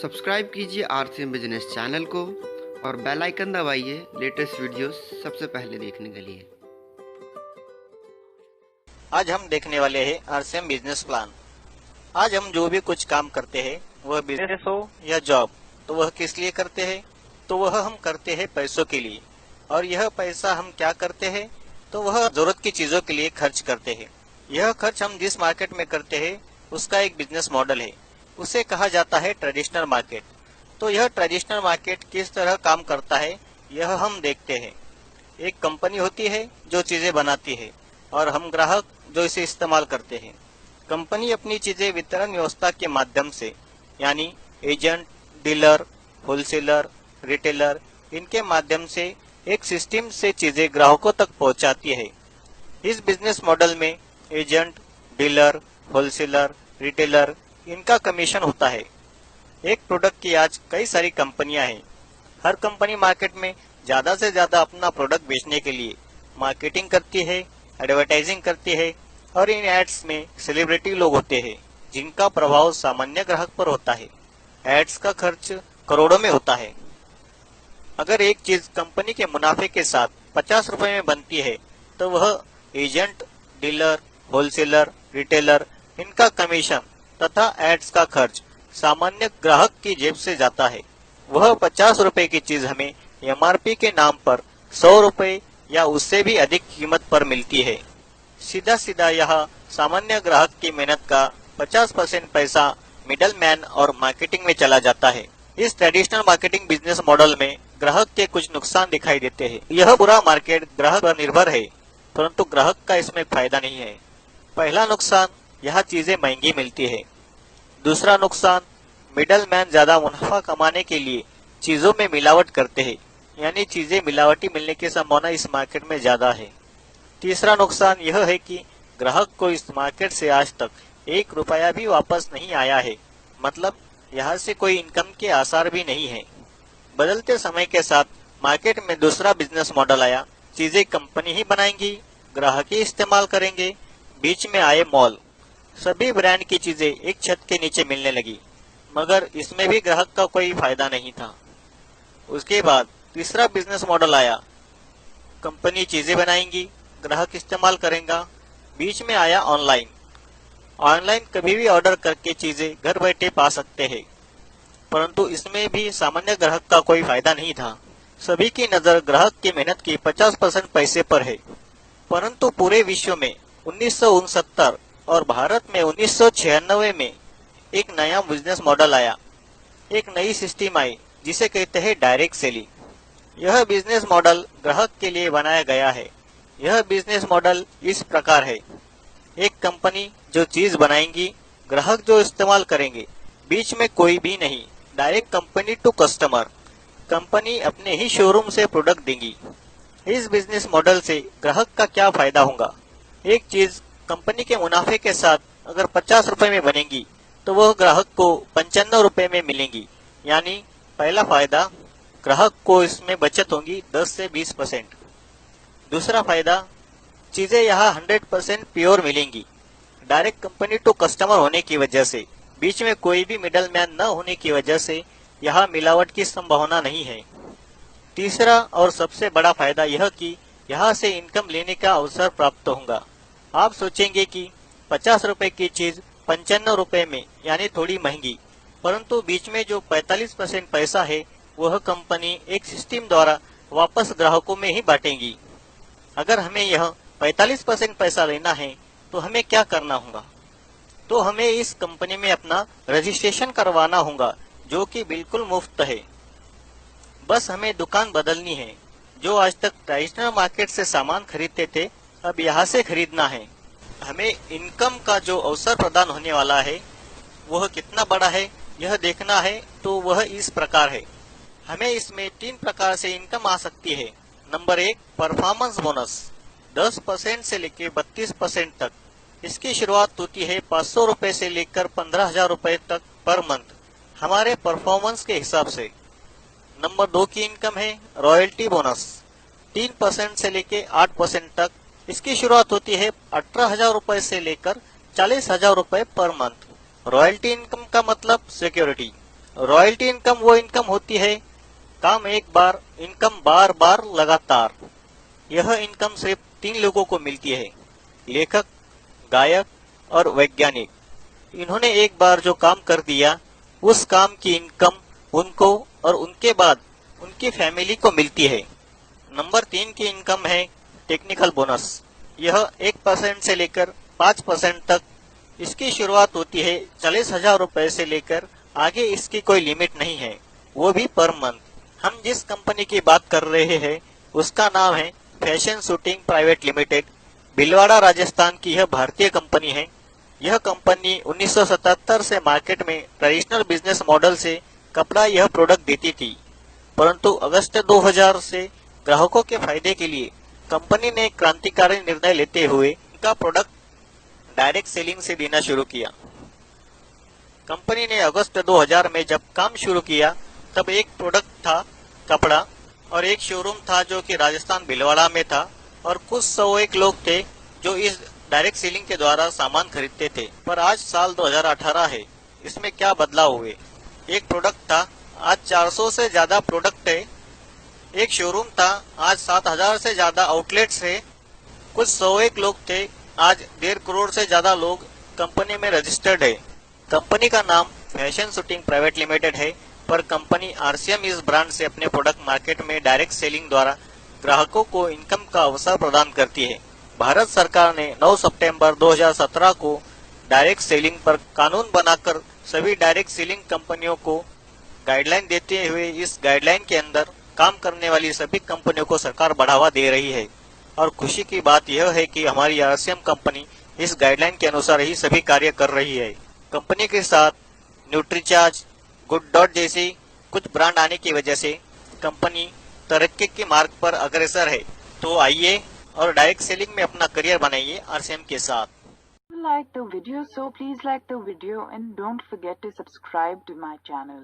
Subscribe कीजिए RCM business channel को और बेल आइकन दबाइए लेटेस्ट वीडियोस सबसे पहले देखने के लिए। आज हम देखने वाले हैं आरसीएम बिजनेस प्लान। आज हम जो भी कुछ काम करते हैं वह बिजनेस हो या जॉब, तो वह किस लिए करते हैं? तो वह हम करते हैं पैसों के लिए, और यह पैसा हम क्या करते हैं? तो वह जरूरत की चीजों के लिए खर्च करते हैं। यह खर्च हम जिस मार्केट में करते हैं उसका एक बिजनेस मॉडल है, उसे कहा जाता है ट्रेडिशनल मार्केट। तो यह ट्रेडिशनल मार्केट किस तरह काम करता है यह हम देखते हैं। एक कंपनी होती है जो चीजें बनाती है और हम ग्राहक जो इसे इस्तेमाल करते हैं। कंपनी अपनी चीजें वितरण व्यवस्था के माध्यम से, यानी एजेंट, डीलर, होलसेलर, रिटेलर, इनके माध्यम से एक सिस्टम से चीजें ग्राहकों तक पहुंचाती है। इस बिजनेस मॉडल में एजेंट, डीलर, होलसेलर, रिटेलर, इनका कमीशन होता है। एक प्रोडक्ट की आज कई सारी कंपनियां हैं। हर कंपनी मार्केट में ज्यादा से ज्यादा अपना प्रोडक्ट बेचने के लिए मार्केटिंग करती है, एडवर्टाइजिंग करती है, और इन एड्स में सेलिब्रिटी लोग होते हैं जिनका प्रभाव सामान्य ग्राहक पर होता है। एड्स का खर्च करोड़ों में होता है। अगर एक चीज कंपनी के मुनाफे के साथ 50 रुपए में बनती है तो वह एजेंट, डीलर, होलसेलर, रिटेलर, इनका कमीशन तथा एड्स का खर्च सामान्य ग्राहक की जेब से जाता है। वह 50 रुपए की चीज हमें एमआरपी के नाम पर 100 रुपए या उससे भी अधिक कीमत पर मिलती है। सीधा सीधा यह सामान्य ग्राहक की मेहनत का 50% पैसा मिडल मैन और मार्केटिंग में चला जाता है। इस ट्रेडिशनल मार्केटिंग बिजनेस मॉडल में ग्राहक के कुछ नुकसान दिखाई देते हैं। यह पूरा मार्केट ग्राहक पर निर्भर है, परंतु ग्राहक का इसमें फायदा नहीं है। पहला नुकसान, यह चीजें महंगी मिलती है। दूसरा नुकसान, मिडल मैन ज्यादा मुनाफा कमाने के लिए चीजों में मिलावट करते हैं, यानी चीजें मिलावटी मिलने की संभावना इस मार्केट में ज्यादा है। तीसरा नुकसान यह है कि ग्राहक को इस मार्केट से आज तक 1 रुपया भी वापस नहीं आया है, मतलब यहाँ से कोई इनकम के आसार भी नहीं है। बदलते समय के साथ मार्केट में दूसरा बिजनेस मॉडल आया। चीजें कंपनी ही बनाएंगी, ग्राहक ही इस्तेमाल करेंगे। बीच में आए मॉल। सभी ब्रांड की चीजें एक छत के नीचे मिलने लगी, मगर इसमें भी ग्राहक का कोई फायदा नहीं था। उसके बाद तीसरा बिजनेस मॉडल आया। कंपनी चीजें बनाएंगी, ग्राहक इस्तेमाल करेगा। बीच में आया ऑनलाइन। ऑनलाइन कभी भी ऑर्डर करके चीजें घर बैठे पा सकते हैं, परंतु इसमें भी सामान्य ग्राहक का कोई फायदा नहीं था। सभी की नजर ग्राहक की मेहनत की 50% पैसे पर है। परंतु पूरे विश्व में 1969 और भारत में 1996 में एक नया बिजनेस मॉडल आया। एक नई सिस्टम आई जिसे कहते हैं डायरेक्ट सेलिंग। यह बिजनेस मॉडल ग्राहक के लिए बनाया गया है। यह बिजनेस मॉडल इस प्रकार है। एक कंपनी जो चीज बनाएंगी, ग्राहक जो इस्तेमाल करेंगे, बीच में कोई भी नहीं। Direct company to customer. Company अपने ही शोरूम से प्रोडक्ट देंगी। इस बिजनेस मॉडल से ग्राहक का क्या फायदा होगा? एक चीज कंपनी के मुनाफे के साथ अगर 50 रुपए में बनेगी तो वह ग्राहक को 95 रुपए में मिलेंगी। यानी पहला फायदा, ग्राहक को इसमें बचत होगी 10 से 20%। दूसरा फायदा, चीजें यहाँ 100% प्योर मिलेंगी। डायरेक्ट कंपनी टू कस्टमर होने की वजह से, बीच में कोई भी मिडल मैन न होने की वजह से यहाँ मिलावट की संभावना नहीं है। तीसरा और सबसे बड़ा फायदा यह कि यहाँ से इनकम लेने का अवसर प्राप्त होगा। आप सोचेंगे कि 50 रुपए की चीज 95 रुपए में, यानी थोड़ी महंगी, परंतु बीच में जो 45% पैसा है वह कंपनी एक सिस्टम द्वारा वापस ग्राहकों में ही बांटेगी। अगर हमें यह 45% पैसा लेना है तो हमें क्या करना होगा? तो हमें इस कंपनी में अपना रजिस्ट्रेशन करवाना होगा, जो कि बिल्कुल मुफ्त है। बस हमें दुकान बदलनी है। जो आज तक ट्रेडिशनल मार्केट से सामान खरीदते थे, अब यहाँ से खरीदना है। हमें इनकम का जो अवसर प्रदान होने वाला है वह कितना बड़ा है यह देखना है। तो वह इस प्रकार है। हमें इसमें 3 प्रकार से इनकम आ सकती है। नंबर 1, परफॉर्मेंस बोनस 10% से लेकर 32% तक। इसकी शुरुआत होती है 500 रुपए से लेकर 15,000 रुपए तक पर मंथ, हमारे परफॉर्मेंस के हिसाब से। नंबर 2 की इनकम है रॉयल्टी बोनस 3% से लेकर 8% तक। इसकी शुरुआत होती है 18,000 रुपए से लेकर 40,000 रुपए पर मंथ। रॉयल्टी इनकम का मतलब सिक्योरिटी। रॉयल्टी इनकम वो इनकम होती है, काम एक बार, इनकम बार बार लगातार। यह इनकम सिर्फ 3 लोगों को मिलती है, लेखक, गायक और वैज्ञानिक। इन्होंने एक बार जो काम कर दिया, उस काम की इनकम उनको और उनके बाद उनकी फैमिली को मिलती है। नंबर 3 की इनकम है टेक्निकल बोनस। यह 1% से लेकर 5% तक इसकी शुरुआत होती है। 40,000 रुपए से लेकर आगे इसकी कोई लिमिट नहीं है, वो भी पर मंथ। हम जिस कंपनी की बात कर रहे हैं उसका नाम है fashion shooting private limited. Bhilwara Rajasthan की यह भारतीय कंपनी है। यह कंपनी 1977 से मार्केट में ट्रेडिशनल बिजनेस मॉडल से कपड़ा यह प्रोडक्ट देती थी, परंतु अगस्त 2000 से ग्राहकों के फायदे के लिए कंपनी ने क्रांतिकारी निर्णय लेते हुए इनका प्रोडक्ट डायरेक्ट सेलिंग से देना शुरू किया। कंपनी ने अगस्त 2000 में जब काम शुरू किया तब एक प्रोडक्ट था कपड़ा और एक शोरूम था जो कि राजस्थान भिलवाड़ा में था, और कुछ 101 लोग थे जो इस डायरेक्ट सेलिंग के द्वारा सामान खरीदते थे। पर आज साल 2018 है, इसमें क्या बदलाव हुए? एक प्रोडक्ट था, आज 400 से ज्यादा प्रोडक्ट है। एक शोरूम था, आज 7000 से ज्यादा आउटलेट्स है। कुछ 101 लोग थे, आज 1.5 करोड़ से ज्यादा लोग कंपनी में रजिस्टर्ड है। कंपनी का नाम फैशन शूटिंग प्राइवेट लिमिटेड है, पर कंपनी आरसीएम इस ब्रांड से अपने प्रोडक्ट मार्केट में डायरेक्ट सेलिंग द्वारा ग्राहकों को इनकम का अवसर प्रदान करती है। भारत सरकार ने 9 सितंबर 2017 को डायरेक्ट सेलिंग पर कानून बनाकर सभी डायरेक्ट सेलिंग कंपनियों को गाइडलाइन देते हुए इस गाइडलाइन के अंदर काम करने वाली सभी कंपनियों को सरकार बढ़ावा दे रही है। और खुशी की बात यह है कि हमारी आरसीएम कंपनी इस गाइडलाइन के अनुसार ही सभी कार्य कर रही है। कंपनी के साथ न्यूट्रीचार्ज, गुड डॉट जैसी कुछ ब्रांड आने की वजह से कंपनी तरक्की के मार्ग पर अग्रसर है। तो आइए और डायरेक्ट सेलिंग में अपना करियर बनाइए आरसीएम के साथ। Like the video, so please like the video and don't forget to subscribe to my channel.